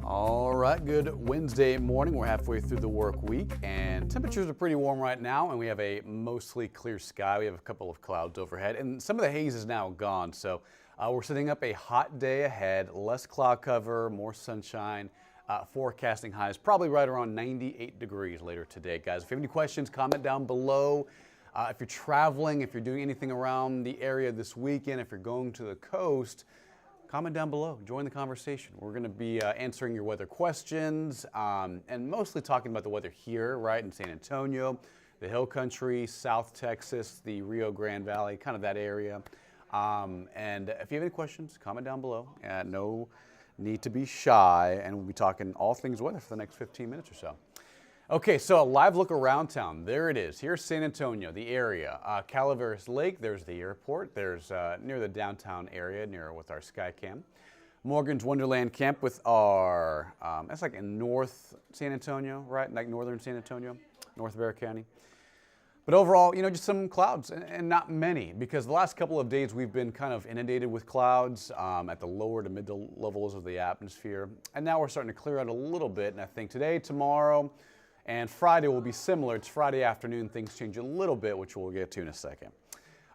All right, good Wednesday morning. We're halfway through the work week and temperatures are pretty warm right now, and we have a mostly clear sky. We have a couple of clouds overhead and some of the haze is now gone. So we're setting up a hot day ahead, less cloud cover, more sunshine, forecasting highs probably right around 98 degrees later today. Guys, if you have any questions, comment down below. If you're traveling, if you're doing anything around the area this weekend, if you're going to the coast, comment down below, join the conversation. We're going to be answering your weather questions and mostly talking about the weather here, right, in San Antonio, the Hill Country, South Texas, the Rio Grande Valley, kind of that area. And if you have any questions, comment down below. No need to be shy, and we'll be talking all things weather for the next 15 minutes or so. Okay, so a live look around town. There it is. Here's San Antonio, the area. Calaveras Lake, there's the airport. There's near the downtown area, near with our Skycam. Morgan's Wonderland Camp with our, that's like in North San Antonio, right? Like northern San Antonio, North Bexar County. But overall, you know, just some clouds and not many, because the last couple of days we've been kind of inundated with clouds at the lower to mid levels of the atmosphere. And now we're starting to clear out a little bit. And I think today, tomorrow, and Friday will be similar. It's Friday afternoon, things change a little bit, which we'll get to in a second.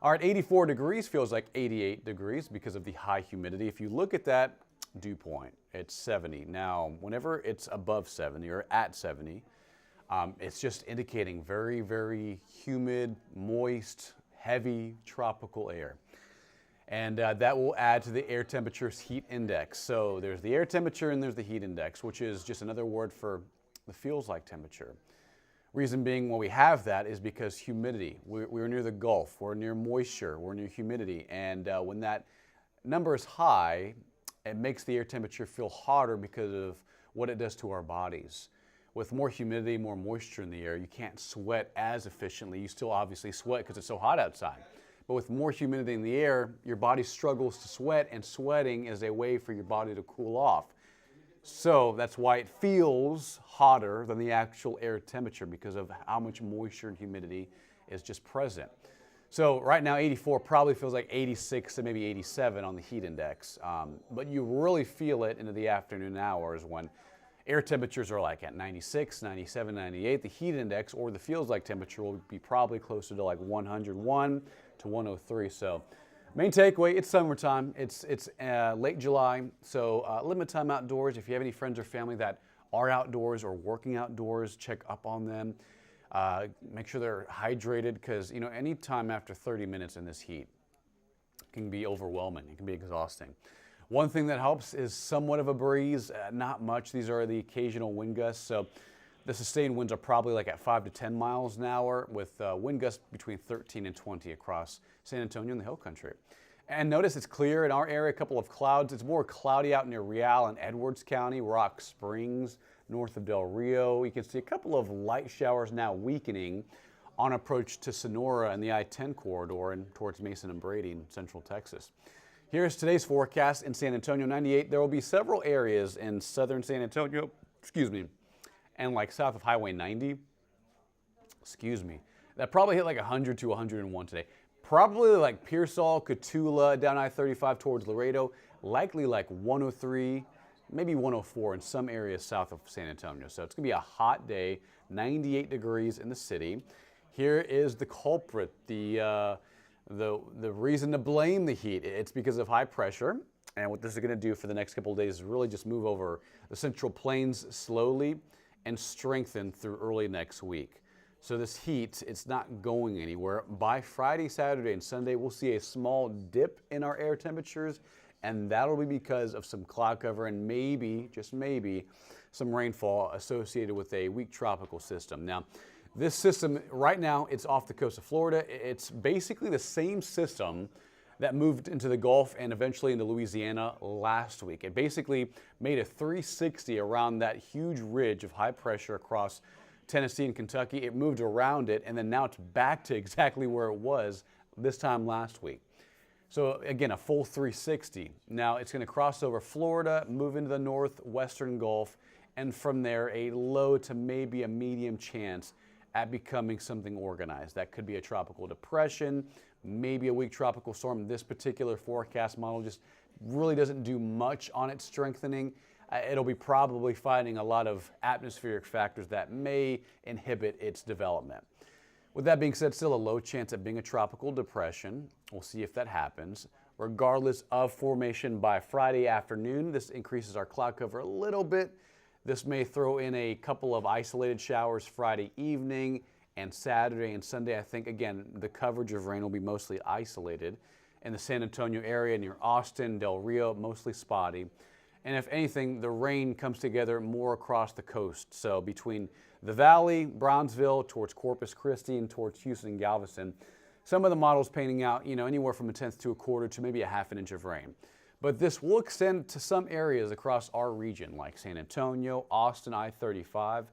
All right, 84 degrees feels like 88 degrees because of the high humidity. If you look at that dew point, it's 70. Now, whenever it's above 70 or at 70, it's just indicating very, very humid, moist, heavy tropical air. And that will add to the air temperature's heat index. So there's the air temperature and there's the heat index, which is just another word for the feels like temperature. Reason being when we have that is because humidity. We're near the Gulf, we're near moisture, we're near humidity, and when that number is high, it makes the air temperature feel hotter because of what it does to our bodies. With more humidity, more moisture in the air, you can't sweat as efficiently. You still obviously sweat because it's so hot outside. But with more humidity in the air, your body struggles to sweat, and sweating is a way for your body to cool off. So that's why it feels hotter than the actual air temperature, because of how much moisture and humidity is just present. So right now 84 probably feels like 86 to maybe 87 on the heat index. But you really feel it into the afternoon hours when air temperatures are like at 96, 97, 98. The heat index or the feels like temperature will be probably closer to like 101 to 103. So main takeaway, it's summertime. It's late July, so limited time outdoors. If you have any friends or family that are outdoors or working outdoors, check up on them. Make sure they're hydrated, because you know, any time after 30 minutes in this heat can be overwhelming. It can be exhausting. One thing that helps is somewhat of a breeze, not much. These are the occasional wind gusts. So the sustained winds are probably like at 5 to 10 miles an hour, with wind gusts between 13 and 20 across San Antonio and the Hill Country. And notice it's clear in our area, a couple of clouds. It's more cloudy out near Real and Edwards County, Rock Springs, north of Del Rio. You can see a couple of light showers now weakening on approach to Sonora and the I-10 corridor and towards Mason and Brady in central Texas. Here's today's forecast in San Antonio, 98. There will be several areas in southern San Antonio, and like south of Highway 90, that probably hit like 100 to 101 today. Probably like Pearsall, Cotulla, down I-35 towards Laredo, likely like 103, maybe 104 in some areas south of San Antonio. So it's gonna be a hot day, 98 degrees in the city. Here is the culprit, the reason to blame the heat. It's because of high pressure. And what this is gonna do for the next couple of days is really just move over the Central Plains slowly and strengthen through early next week. So this heat, it's not going anywhere. By Friday, Saturday, and Sunday, we'll see a small dip in our air temperatures, and that'll be because of some cloud cover and maybe, just maybe, some rainfall associated with a weak tropical system. Now, this system, right now, it's off the coast of Florida. It's basically the same system that moved into the Gulf and eventually into Louisiana last week. It basically made a 360 around that huge ridge of high pressure across Tennessee and Kentucky. It moved around it, and then now it's back to exactly where it was this time last week. So again, a full 360. Now it's going to cross over Florida, move into the northwestern Gulf, and from there a low to maybe a medium chance at becoming something organized. That could be a tropical depression, maybe a weak tropical storm. This particular forecast model just really doesn't do much on its strengthening. it'll be probably fighting a lot of atmospheric factors that may inhibit its development. With that being said, still a low chance of being a tropical depression. We'll see if that happens. Regardless of formation by Friday afternoon, this increases our cloud cover a little bit. This may throw in a couple of isolated showers Friday evening and Saturday and Sunday. I think, again, the coverage of rain will be mostly isolated. In the San Antonio area near Austin, Del Rio, mostly spotty. And if anything, the rain comes together more across the coast. So between the Valley, Brownsville, towards Corpus Christi, and towards Houston and Galveston, some of the models painting out, anywhere from a tenth to a quarter to maybe a half an inch of rain. But this will extend to some areas across our region, like San Antonio, Austin, I-35,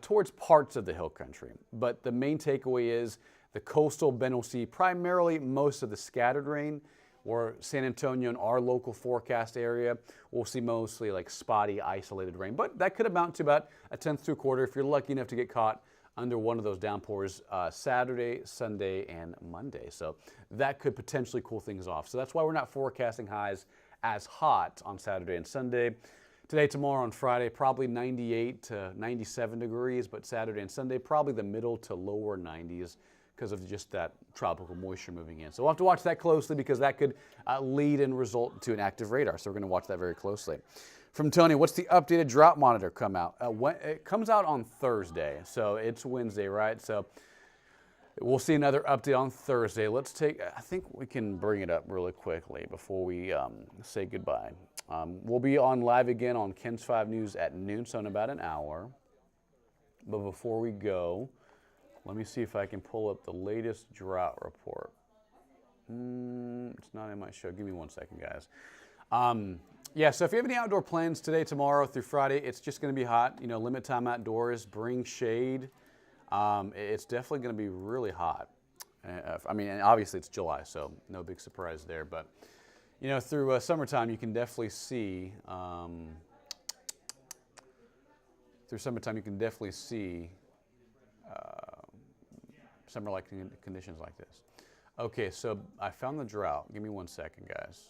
towards parts of the hill country. But the main takeaway is the coastal bend will see primarily most of the scattered rain, or San Antonio and our local forecast area, we'll see mostly like spotty, isolated rain. But that could amount to about a tenth to a quarter if you're lucky enough to get caught under one of those downpours Saturday, Sunday, and Monday. So that could potentially cool things off. So that's why we're not forecasting highs as hot on Saturday and Sunday. Today, tomorrow, and Friday, probably 98 to 97 degrees, but Saturday and Sunday, probably the middle to lower 90s because of just that tropical moisture moving in. So we'll have to watch that closely because that could lead and result to an active radar. So we're going to watch that very closely. From Tony, what's the updated drought monitor come out? It comes out on Thursday, so it's Wednesday, right? So we'll see another update on Thursday. I think we can bring it up really quickly before we say goodbye. We'll be on live again on KENS 5 News at noon, so in about an hour. But before we go, let me see if I can pull up the latest drought report. It's not in my show. Give me 1 second, guys. Yeah, so if you have any outdoor plans today, tomorrow, through Friday, it's just going to be hot. Limit time outdoors, bring shade. It's definitely going to be really hot. And obviously it's July, so no big surprise there. But, through summertime, you can definitely see, summer-like conditions like this. Okay, so I found the drought. Give me 1 second, guys.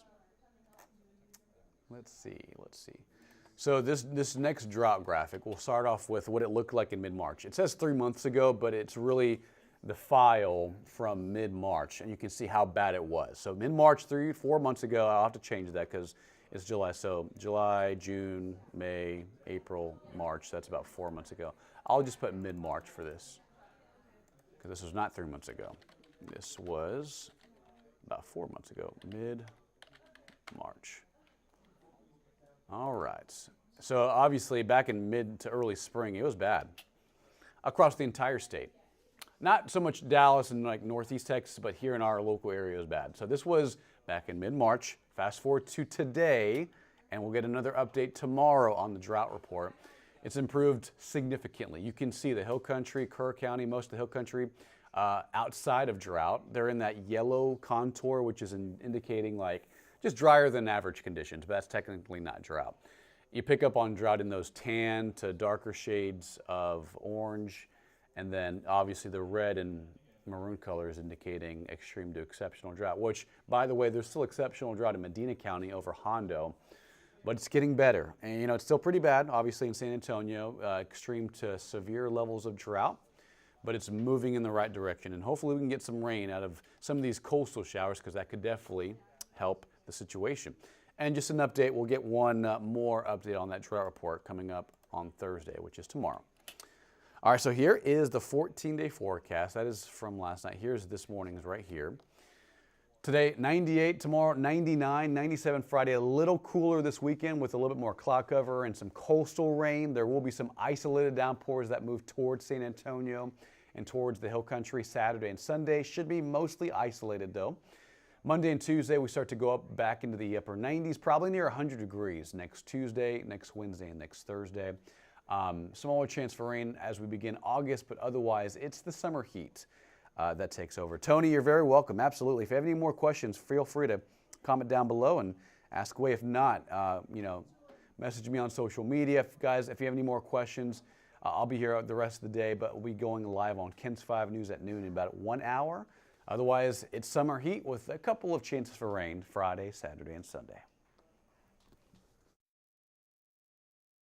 Let's see. So this next drought graphic, we'll start off with what it looked like in mid-March. It says 3 months ago, but it's really the file from mid-March, and you can see how bad it was. So mid-March, 4 months ago, I'll have to change that because it's July. So July, June, May, April, March, that's about 4 months ago. I'll just put mid-March for this because this was not 3 months ago. This was about 4 months ago, mid-March. All right. So obviously back in mid to early spring, it was bad across the entire state. Not so much Dallas and like Northeast Texas, but here in our local area it was bad. So this was back in mid-March. Fast forward to today, and we'll get another update tomorrow on the drought report. It's improved significantly. You can see the hill country, Kerr County, most of the hill country outside of drought. They're in that yellow contour, which is indicating like just drier than average conditions, but that's technically not drought. You pick up on drought in those tan to darker shades of orange, and then obviously the red and maroon colors indicating extreme to exceptional drought, which, by the way, there's still exceptional drought in Medina County over Hondo, but it's getting better. And, it's still pretty bad, obviously, in San Antonio, extreme to severe levels of drought, but it's moving in the right direction. And hopefully we can get some rain out of some of these coastal showers because that could definitely help the situation. And just an update, we'll get one more update on that drought report coming up on Thursday, which is tomorrow. All right, so here is the 14-day forecast. That is from last night. Here's this morning's right here. Today, 98, tomorrow, 99, 97 Friday, a little cooler this weekend with a little bit more cloud cover and some coastal rain. There will be some isolated downpours that move towards San Antonio and towards the hill country Saturday and Sunday. Should be mostly isolated though. Monday and Tuesday, we start to go up back into the upper 90s, probably near 100 degrees next Tuesday, next Wednesday, and next Thursday. Smaller chance for rain as we begin August, but otherwise it's the summer heat that takes over. Tony, you're very welcome. Absolutely. If you have any more questions, feel free to comment down below and ask away. If not, message me on social media. If you have any more questions, I'll be here the rest of the day, but we'll be going live on KENS 5 News at noon in about 1 hour. Otherwise, it's summer heat with a couple of chances for rain Friday, Saturday, and Sunday.